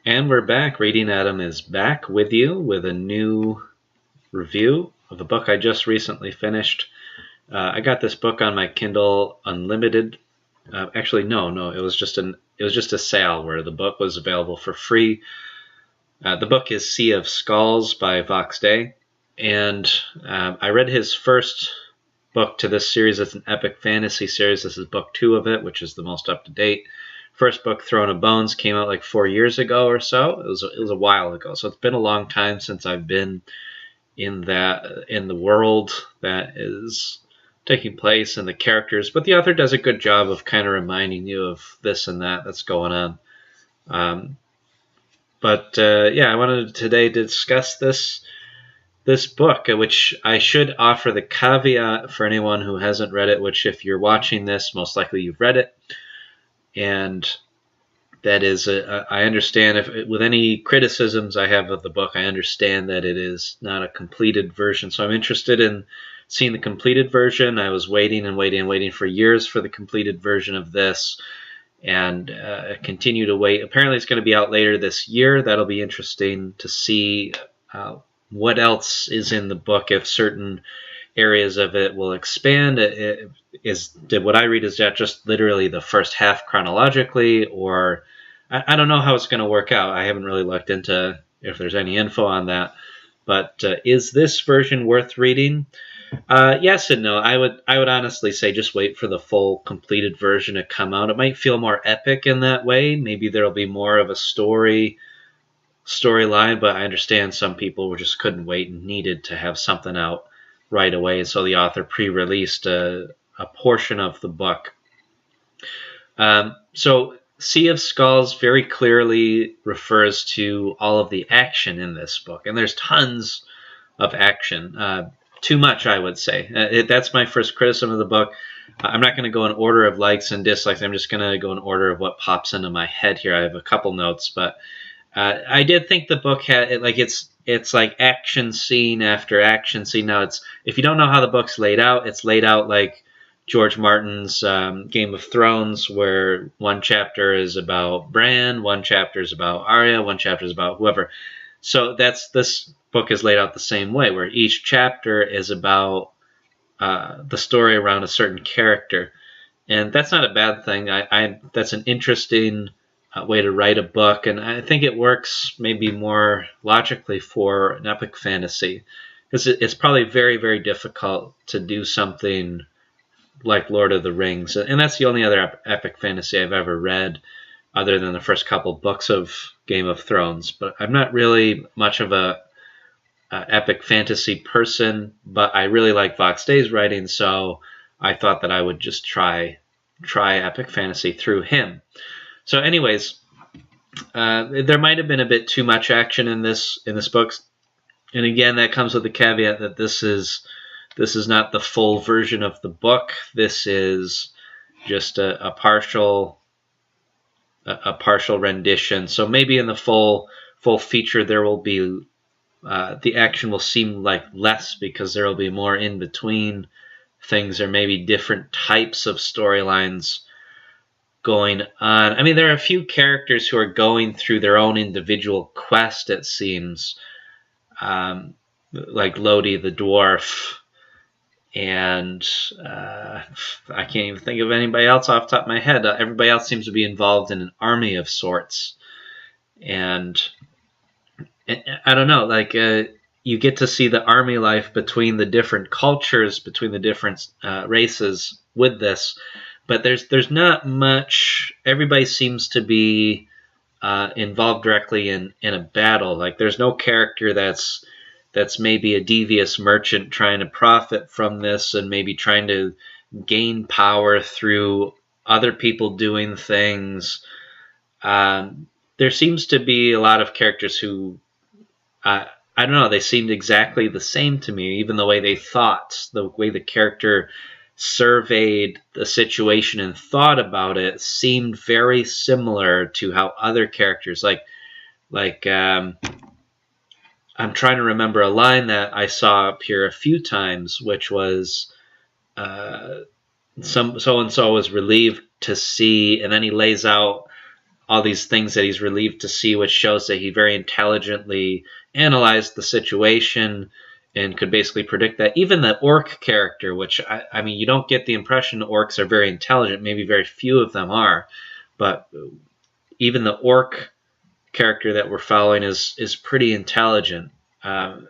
And we're back. Reading Adam is back with you with a new review of a book I just recently finished. I got this book on my Kindle Unlimited. Actually, no, it was just a sale where the book was available for free. The book is Sea of Skulls by Vox Day, and I read his first book to this series. It's an epic fantasy series. This is book 2 of it, which is the most up to date. First book, Throne of Bones, came out like 4 years ago or so. It was a while ago, so it's been a long time since I've been in the world that is taking place and the characters. But the author does a good job of kind of reminding you of this and that that's going on. I wanted today to discuss this book, which I should offer the caveat for anyone who hasn't read it, which if you're watching this, most likely you've read it. And that is, I understand with any criticisms I have of the book, I understand that it is not a completed version. So I'm interested in seeing the completed version. I was waiting for years for the completed version of this, and continue to wait. Apparently it's going to be out later this year. That'll be interesting to see what else is in the book, if certain areas of it will expand. Did what I read, is that just literally the first half chronologically, or I don't know how it's going to work out. I haven't really looked into if there's any info on that. But is this version worth reading? Yes and no. I would honestly say just wait for the full completed version to come out. It might feel more epic in that way. Maybe there'll be more of a storyline, but I understand some people just couldn't wait and needed to have something out right away. So the author pre-released a portion of the book. So Sea of Skulls very clearly refers to all of the action in this book, and there's tons of action. Too much, I would say. That's my first criticism of the book. I'm not going to go in order of likes and dislikes. I'm just going to go in order of what pops into my head here. I have a couple notes, but I did think the book had it's like action scene after action scene. Now, if you don't know how the book's laid out, it's laid out like George Martin's Game of Thrones, where one chapter is about Bran, one chapter is about Arya, one chapter is about whoever. So this book is laid out the same way, where each chapter is about the story around a certain character, and that's not a bad thing. That's an interesting way to write a book, and I think it works maybe more logically for an epic fantasy, because it's probably very, very difficult to do something like Lord of the Rings, and that's the only other epic fantasy I've ever read, other than the first couple books of Game of Thrones. But I'm not really much of a epic fantasy person, but I really like Vox Day's writing, so I thought that I would just try epic fantasy through him. So anyways, there might have been a bit too much action in this book, and again, that comes with the caveat that this is not the full version of the book. This is just a partial rendition. So maybe in the full feature there will be the action will seem like less, because there will be more in between things, or maybe different types of storylines going on. I mean, there are a few characters who are going through their own individual quest, it seems, like Lodi the dwarf, and I can't even think of anybody else off the top of my head. Everybody else seems to be involved in an army of sorts, and I don't know, like you get to see the army life between the different cultures, between the different races with this, but there's not much. Everybody seems to be involved directly in a battle. Like, there's no character that's maybe a devious merchant trying to profit from this and maybe trying to gain power through other people doing things. There seems to be a lot of characters who, I don't know, they seemed exactly the same to me. Even the way they thought, the way the character surveyed the situation and thought about it seemed very similar to how other characters, like I'm trying to remember a line that I saw appear a few times, which was so and so was relieved to see, and then he lays out all these things that he's relieved to see, which shows that he very intelligently analyzed the situation and could basically predict that. Even the orc character, which I mean, you don't get the impression the orcs are very intelligent. Maybe very few of them are, but even the orc character that we're following is pretty intelligent. And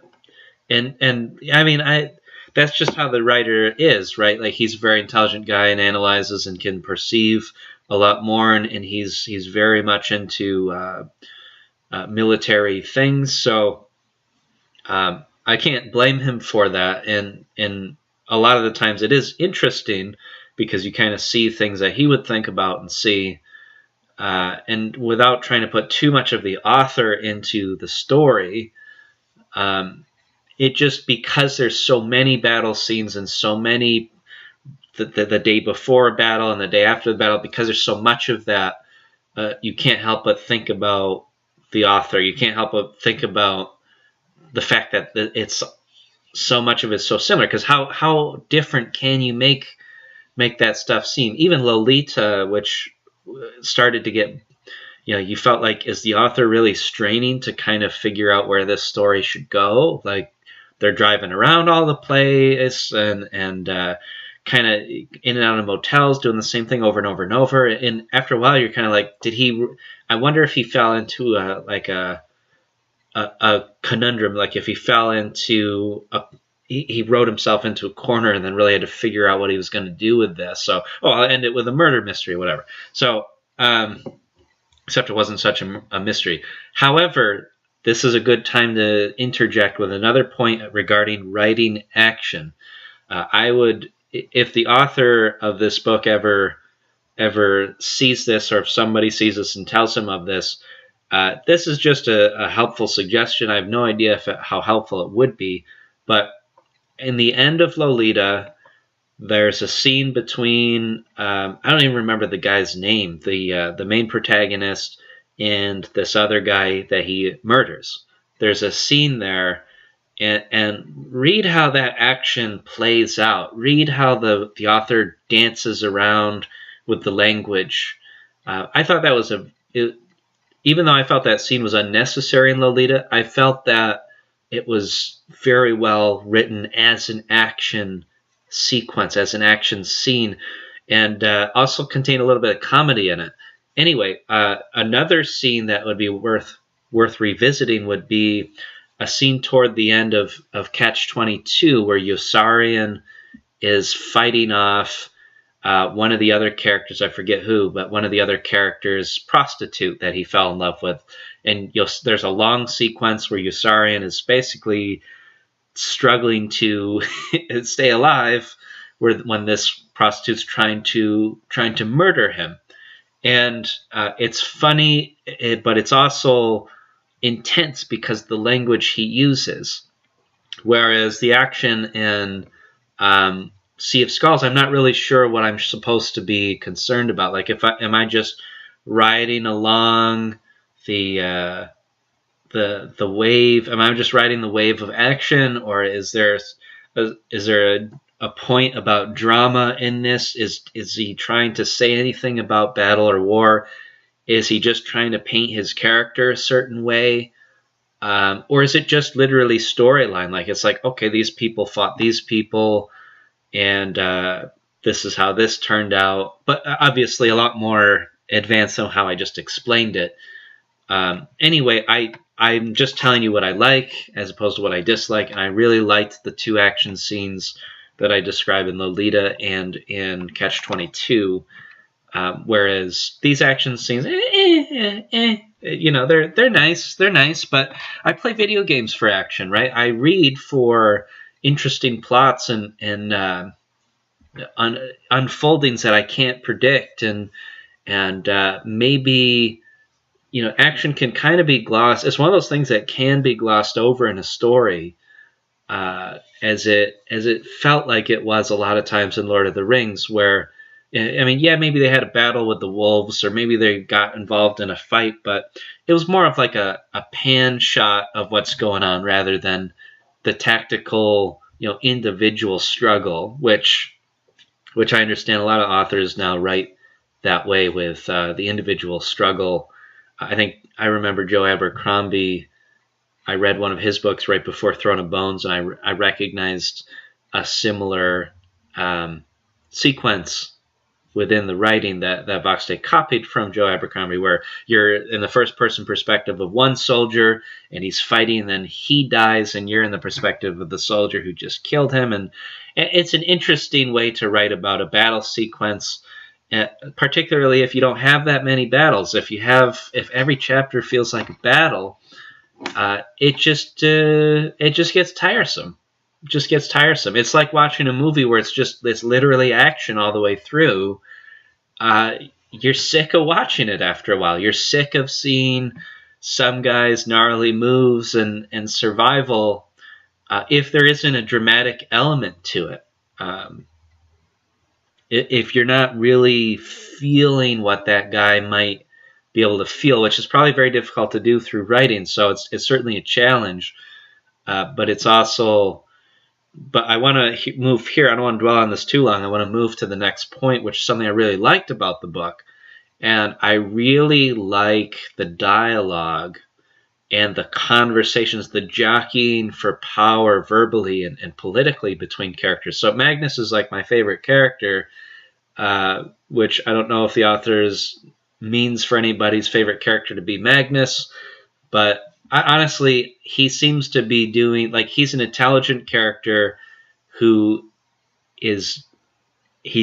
I mean, that's just how the writer is, right? Like, he's a very intelligent guy and analyzes and can perceive a lot more, and he's very much into military things. So I can't blame him for that. And a lot of the times it is interesting because you kind of see things that he would think about and see. And without trying to put too much of the author into the story, it just, because there's so many battle scenes and so many the day before a battle and the day after the battle, because there's so much of that, you can't help but think about the author. You can't help but think about the fact that it's so much of it's so similar. Because how different can you make that stuff seem? Even Lolita, which started to get, you felt like, is the author really straining to kind of figure out where this story should go? Like, they're driving around all the place and kind of in and out of motels, doing the same thing over and over and over. And after a while, you're kind of like, I wonder if he fell into a conundrum, like if he fell into he wrote himself into a corner and then really had to figure out what he was going to do with this. So, I'll end it with a murder mystery or whatever. So, except it wasn't such a mystery. However, this is a good time to interject with another point regarding writing action. I would, if the author of this book ever sees this, or if somebody sees this and tells him of this, this is just a helpful suggestion. I have no idea how helpful it would be, but in the end of Lolita, there's a scene between, I don't even remember the guy's name, the main protagonist and this other guy that he murders. There's a scene there, and read how that action plays out. Read how the author dances around with the language. I thought that was even though I felt that scene was unnecessary in Lolita, I felt that it was very well written as an action sequence, as an action scene, and also contained a little bit of comedy in it. Anyway, another scene that would be worth revisiting would be a scene toward the end of Catch-22 where Yossarian is fighting off one of the other characters, I forget who, but one of the other characters' prostitute that he fell in love with. And there's a long sequence where Yossarian is basically struggling to stay alive when this prostitute's trying to murder him. And it's funny, but it's also intense because the language he uses. Whereas the action in Sea of Skulls, I'm not really sure what I'm supposed to be concerned about. Like, am I just riding along the wave? Am I just riding the wave of action, or is there a point about drama in this? Is he trying to say anything about battle or war? Is he just trying to paint his character a certain way? Or is it just literally storyline? Like, it's like, okay, these people fought these people, and this is how this turned out. But obviously a lot more advanced than how I just explained it. Anyway, I'm just telling you what I like as opposed to what I dislike, and I really liked the two action scenes that I describe in Lolita and in Catch-22. Whereas these action scenes, they're nice, but I play video games for action, right? I read for interesting plots and unfoldings that I can't predict, and maybe, action can kind of be glossed. It's one of those things that can be glossed over in a story, as it felt like it was a lot of times in Lord of the Rings, where, I mean, yeah, maybe they had a battle with the wolves, or maybe they got involved in a fight, but it was more of like a pan shot of what's going on rather than the tactical, individual struggle, which I understand a lot of authors now write that way with the individual struggle. I think I remember Joe Abercrombie. I read one of his books right before Throne of Bones, and I recognized a similar sequence within the writing that Voxday copied from Joe Abercrombie, where you're in the first-person perspective of one soldier, and he's fighting, and then he dies, and you're in the perspective of the soldier who just killed him. And it's an interesting way to write about a battle sequence, particularly if you don't have that many battles. If every chapter feels like a battle, it just gets tiresome. Just gets tiresome. It's like watching a movie where it's literally action all the way through. You're sick of watching it after a while. You're sick of seeing some guys' gnarly moves and survival if there isn't a dramatic element to it. If you're not really feeling what that guy might be able to feel, which is probably very difficult to do through writing, so it's certainly a challenge, but it's also... But I want to move here. I don't want to dwell on this too long. I want to move to the next point, which is something I really liked about the book. And I really like the dialogue and the conversations, the jockeying for power verbally and politically between characters. So Magnus is like my favorite character, which I don't know if the authors means for anybody's favorite character to be Magnus, but honestly, he seems to be doing, like, he's an intelligent character who he's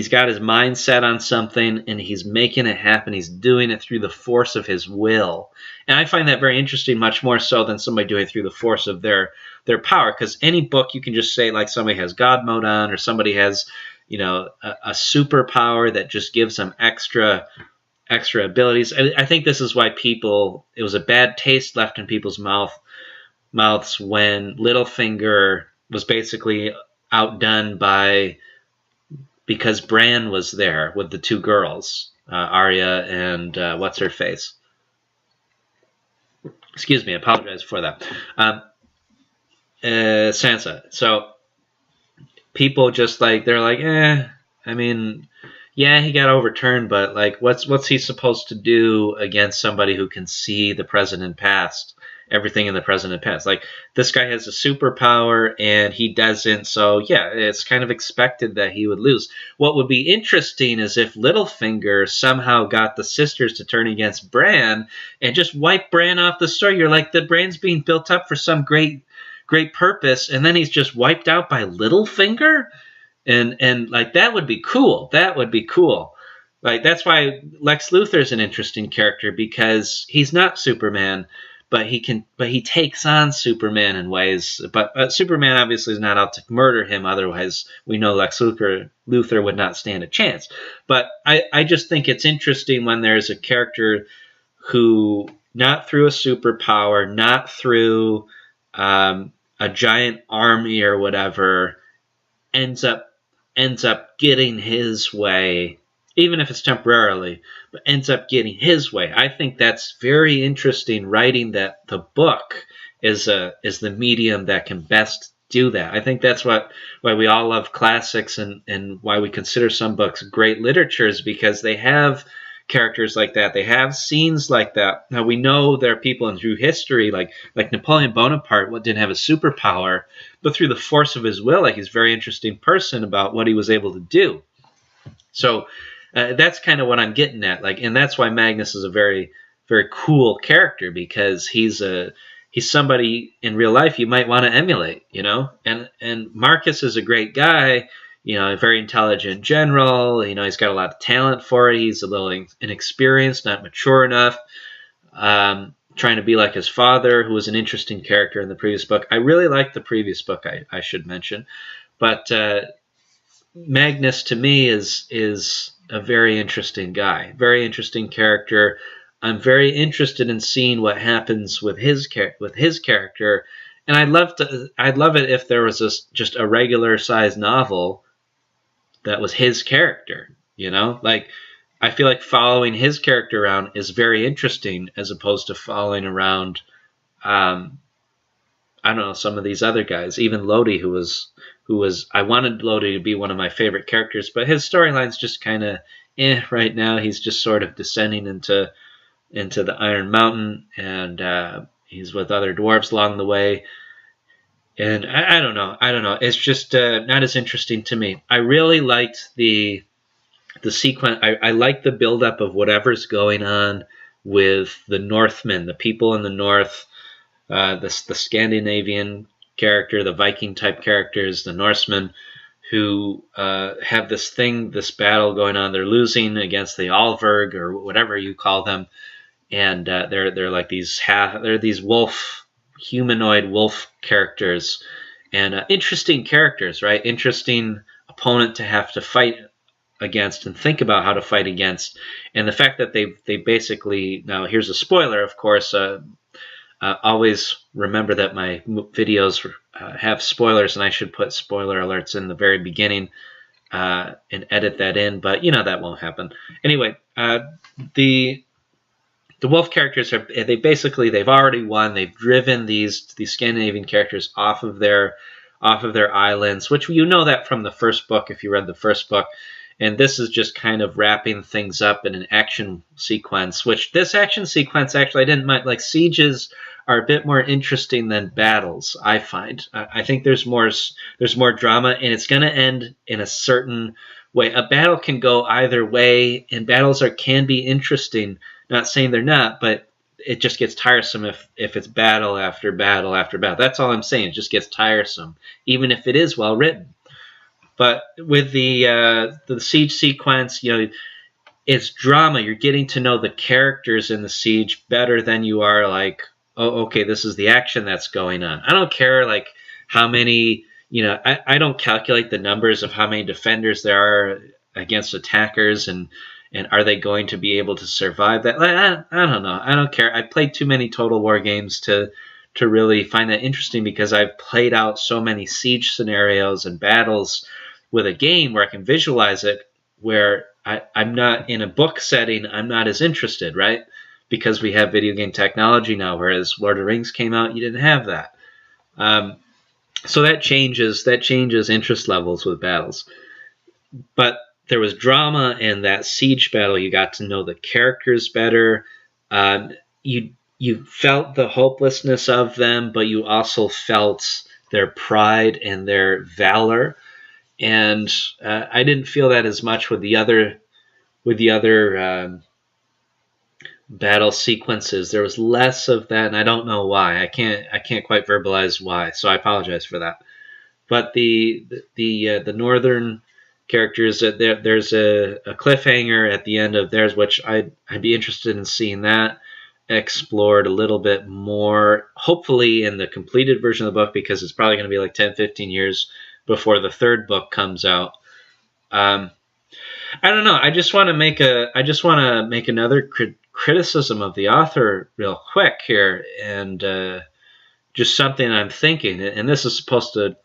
got his mind set on something and he's making it happen. He's doing it through the force of his will. And I find that very interesting, much more so than somebody doing it through the force of their power. Because any book you can just say, like, somebody has God mode on, or somebody has, a superpower that just gives them extra abilities. I think this is why it was a bad taste left in people's mouths when Littlefinger was basically outdone because Bran was there with the two girls, Arya and what's her face. Excuse me, I apologize for that. Sansa. So people just they're like, I mean, yeah, he got overturned, but like, what's he supposed to do against somebody who can see the present and past, everything in the present and past? Like, this guy has a superpower and he doesn't, so yeah, it's kind of expected that he would lose. What would be interesting is if Littlefinger somehow got the sisters to turn against Bran and just wipe Bran off the story. You're like, the Bran's being built up for some great purpose, and then he's just wiped out by Littlefinger? And like, that would be cool. That would be cool. Like, that's why Lex Luthor is an interesting character, because he's not Superman, but he takes on Superman in ways. But Superman obviously is not out to murder him. Otherwise, we know Lex Luthor would not stand a chance. But I just think it's interesting when there's a character who, not through a superpower, not through a giant army or whatever, ends up getting his way, even if it's temporarily, but ends up getting his way. I think that's very interesting writing, that the book is the medium that can best do that. I think that's why we all love classics and why we consider some books great literatures, because they have characters like that. They have scenes like that. Now, we know there are people through history, like Napoleon Bonaparte, didn't have a superpower, but through the force of his will, like, he's a very interesting person about what he was able to do. So that's kind of what I'm getting at. Like, and that's why Magnus is a very, very cool character, because he's somebody in real life you might want to emulate, And Marcus is a great guy. A very intelligent general. He's got a lot of talent for it. He's a little inexperienced, not mature enough. Trying to be like his father, who was an interesting character in the previous book. I really liked the previous book, I should mention. But Magnus, to me, is a very interesting guy. Very interesting character. I'm very interested in seeing what happens with his character. And I'd love it if there was just a regular sized novel that was his character, Like, I feel like following his character around is very interesting, as opposed to following around, I don't know, some of these other guys. Even Lodi, who was I wanted Lodi to be one of my favorite characters, but his storyline's just kind of right now. He's just sort of descending into the Iron Mountain, and he's with other dwarves along the way. And I don't know. I don't know. It's just not as interesting to me. I really liked the sequence. I like the buildup of whatever's going on with the Northmen, the people in the north, the Scandinavian character, the Viking type characters, the Norsemen, who have this battle going on. They're losing against the Alverg or whatever you call them, and they're like they're these humanoid wolf characters, and interesting characters, right? Interesting opponent to have to fight against and think about how to fight against. And the fact that they basically, now here's a spoiler, of course. Always remember that my videos have spoilers, and I should put spoiler alerts in the very beginning and edit that in, but that won't happen. Anyway, the wolf characters they've already won. They've driven these Scandinavian characters off of their islands, which that from the first book if you read the first book. And this is just kind of wrapping things up in an action sequence, which this action sequence actually I didn't mind. Like, sieges are a bit more interesting than battles, I find. I think there's more drama, and it's going to end in a certain way. A battle can go either way, and battles can be interesting. Not saying they're not, but it just gets tiresome if it's battle after battle after battle. That's all I'm saying. It just gets tiresome, even if it is well written. But with the siege sequence, it's drama. You're getting to know the characters in the siege better than you are like, oh, okay, this is the action that's going on. I don't care like how many, I don't calculate the numbers of how many defenders there are against attackers, and are they going to be able to survive that? I don't know. I don't care. I played too many Total War games to really find that interesting, because I've played out so many siege scenarios and battles with a game where I can visualize it, where I'm not in a book setting, I'm not as interested, right? Because we have video game technology now, whereas Lord of the Rings came out, you didn't have that. So that changes interest levels with battles. But there was drama in that siege battle. You got to know the characters better. You felt the hopelessness of them, but you also felt their pride and their valor. And I didn't feel that as much with the other battle sequences. There was less of that, and I don't know why. I can't quite verbalize why, so I apologize for that. But the northern characters, there's a cliffhanger at the end of theirs, which I'd be interested in seeing that explored a little bit more, hopefully in the completed version of the book, because it's probably going to be like 10-15 years before the third book comes out. I don't know. I just want to make another criticism of the author real quick here, and just something I'm thinking. And this is supposed to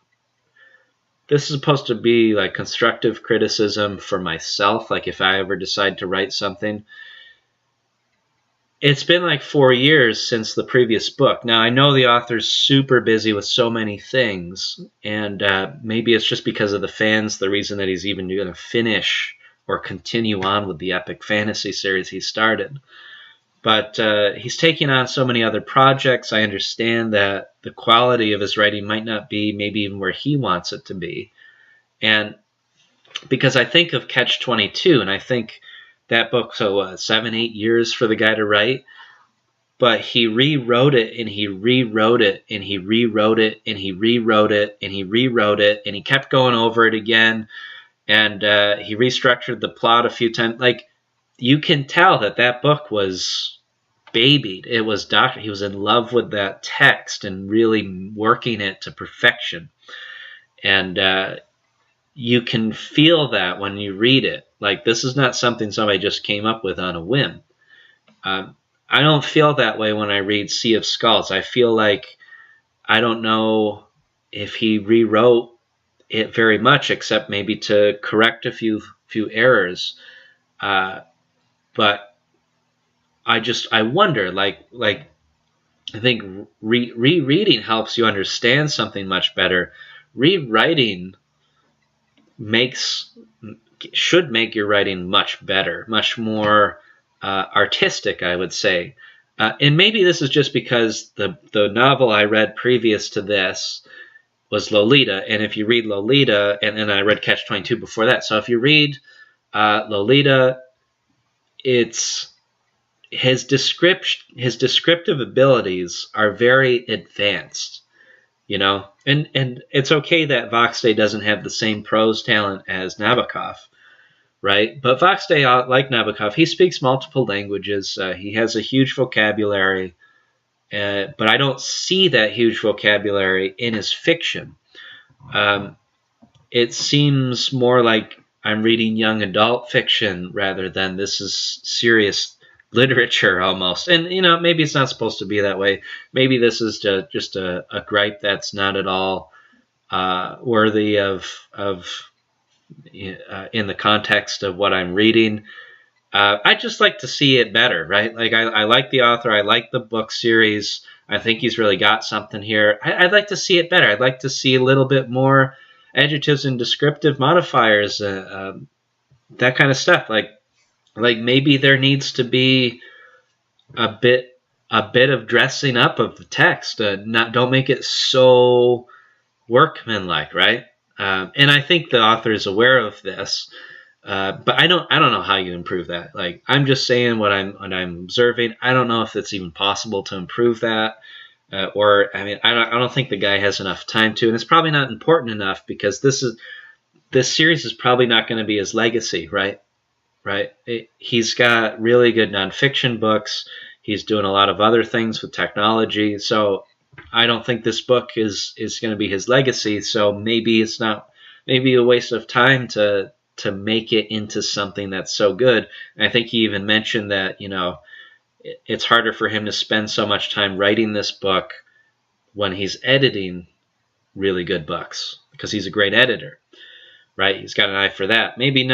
be like constructive criticism for myself. Like, if I ever decide to write something. It's been like 4 years since the previous book. Now, I know the author's super busy with so many things, and maybe it's just because of the fans, the reason that he's even going to finish or continue on with the epic fantasy series he started. But he's taking on so many other projects. I understand that the quality of his writing might not be maybe even where he wants it to be. And because I think of Catch-22, and I think that book, 7-8 years for the guy to write, but he rewrote it, and he rewrote it, and he rewrote it, and he rewrote it, and he rewrote it, and he kept going over it again, and he restructured the plot a few times. Like, you can tell that book was babied. It was he was in love with that text and really working it to perfection, and you can feel that when you read it. Like, this is not something somebody just came up with on a whim. I don't feel that way when I read Sea of Skulls. I feel like, I don't know if he rewrote it very much, except maybe to correct a few errors. But I wonder, like I think rereading helps you understand something much better. Rewriting should make your writing much better, much more artistic, I would say. And maybe this is just because the novel I read previous to this was Lolita, and if you read Lolita, and then I read Catch-22 before that, so if you read Lolita, it's his descriptive abilities are very advanced, you know, and it's okay that Voxday doesn't have the same prose talent as Nabokov, right? But Voxday, like Nabokov, he speaks multiple languages. He has a huge vocabulary, but I don't see that huge vocabulary in his fiction. It seems more like I'm reading young adult fiction rather than this is serious literature almost. And, you know, maybe it's not supposed to be that way. Maybe this is just a gripe that's not at all worthy of in the context of what I'm reading. I just like to see it better, right? Like I like the author. I like the book series. I think he's really got something here. I'd like to see it better. I'd like to see a little bit more adjectives and descriptive modifiers, that kind of stuff. Like maybe there needs to be a bit of dressing up of the text. Don't make it so workmanlike, right? And I think the author is aware of this, but I don't know how you improve that. Like I'm just saying what I'm observing. I don't know if it's even possible to improve that, or I mean I don't think the guy has enough time to, and it's probably not important enough because this series is probably not going to be his legacy, right? He's got really good nonfiction books. He's doing a lot of other things with technology, so I don't think this book is going to be his legacy. So maybe it's not, maybe a waste of time to make it into something that's so good. And I think he even mentioned that, you know, it's harder for him to spend so much time writing this book when he's editing really good books because he's a great editor, right? He's got an eye for that. Maybe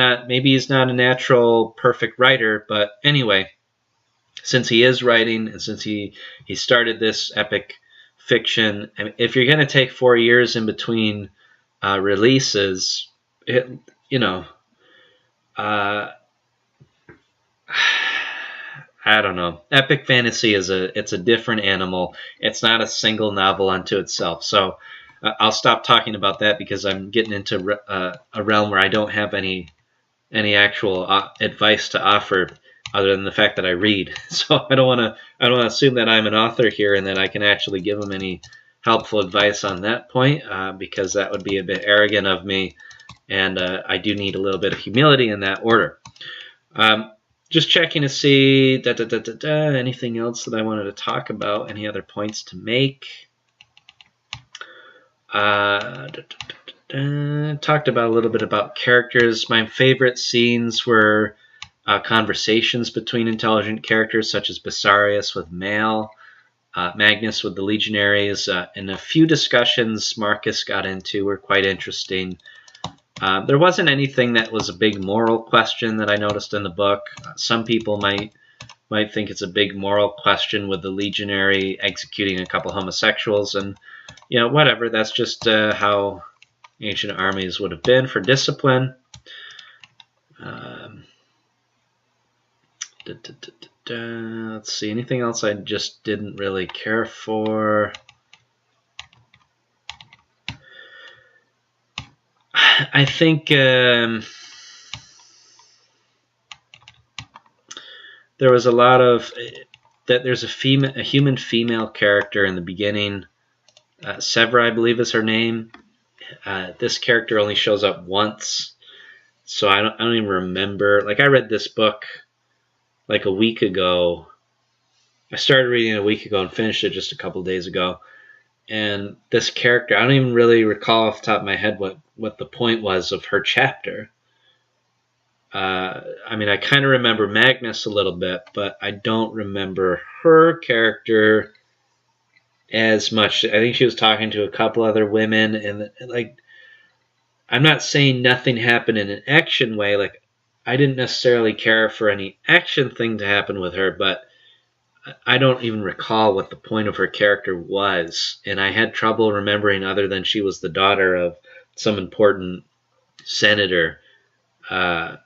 he's not a natural perfect writer, but anyway, since he is writing and since he started this epic fiction, I mean, if you're going to take 4 years in between releases, you know, I don't know. Epic fantasy it's a different animal. It's not a single novel unto itself. So I'll stop talking about that because I'm getting into a realm where I don't have any actual advice to offer other than the fact that I read. So I don't want to assume that I'm an author here and that I can actually give them any helpful advice on that point, because that would be a bit arrogant of me, and I do need a little bit of humility in that order. Just checking to see anything else that I wanted to talk about, any other points to make. Talked about a little bit about characters. My favorite scenes were conversations between intelligent characters such as Bessarius with Mal, Magnus with the Legionaries, and a few discussions Marcus got into were quite interesting. There wasn't anything that was a big moral question that I noticed in the book. Some people might think it's a big moral question with the Legionary executing a couple homosexuals, and you know, whatever. That's just how ancient armies would have been for discipline. Let's see, anything else I just didn't really care for? I think there was a lot of that. There's a human female character in the beginning. Severa, I believe, is her name. This character only shows up once, so I don't even remember. Like I read this book like a week ago. I started reading it a week ago and finished it just a couple days ago. And this character, I don't even really recall off the top of my head what the point was of her chapter. I mean, I kind of remember Magnus a little bit, but I don't remember her character as much. I think she was talking to a couple other women, and like, I'm not saying nothing happened in an action way. Like, I didn't necessarily care for any action thing to happen with her, but I don't even recall what the point of her character was, and I had trouble remembering other than she was the daughter of some important senator. from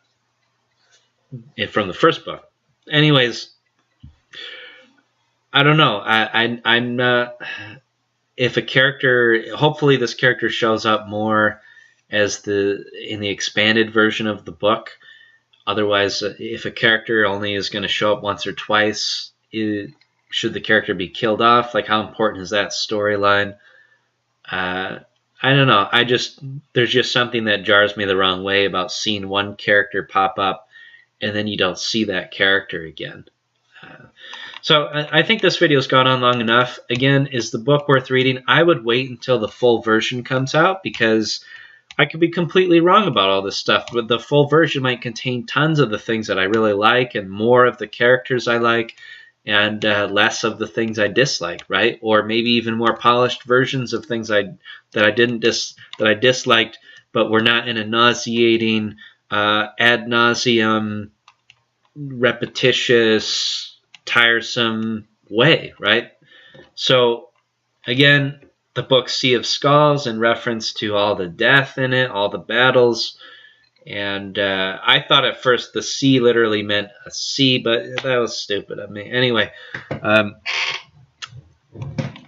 the first book. Anyways, I don't know. I'm if a character, hopefully this character shows up more as in the expanded version of the book. Otherwise, if a character only is going to show up once or twice, should the character be killed off? Like, how important is that storyline? I don't know. There's just something that jars me the wrong way about seeing one character pop up and then you don't see that character again. So I think this video's gone on long enough. Again, is the book worth reading? I would wait until the full version comes out, because I could be completely wrong about all this stuff, but the full version might contain tons of the things that I really like and more of the characters I like and less of the things I dislike, right? Or maybe even more polished versions of things that I disliked, but were not in a nauseating, ad nauseum, repetitious, tiresome way, right? So again, the book Sea of Skulls in reference to all the death in it, all the battles, and I thought at first the sea literally meant a sea, but that was stupid of me. Anyway,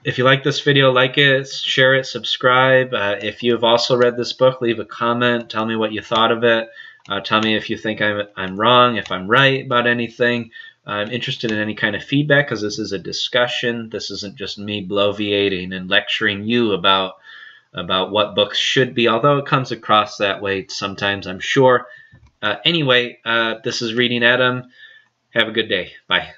if you like this video, like it, share it, subscribe. If you have also read this book, leave a comment. Tell me what you thought of it. Tell me if you think I'm wrong, if I'm right about anything. I'm interested in any kind of feedback, because this is a discussion. This isn't just me bloviating and lecturing you about what books should be, although it comes across that way sometimes, I'm sure. Anyway, this is Reading Adam. Have a good day. Bye.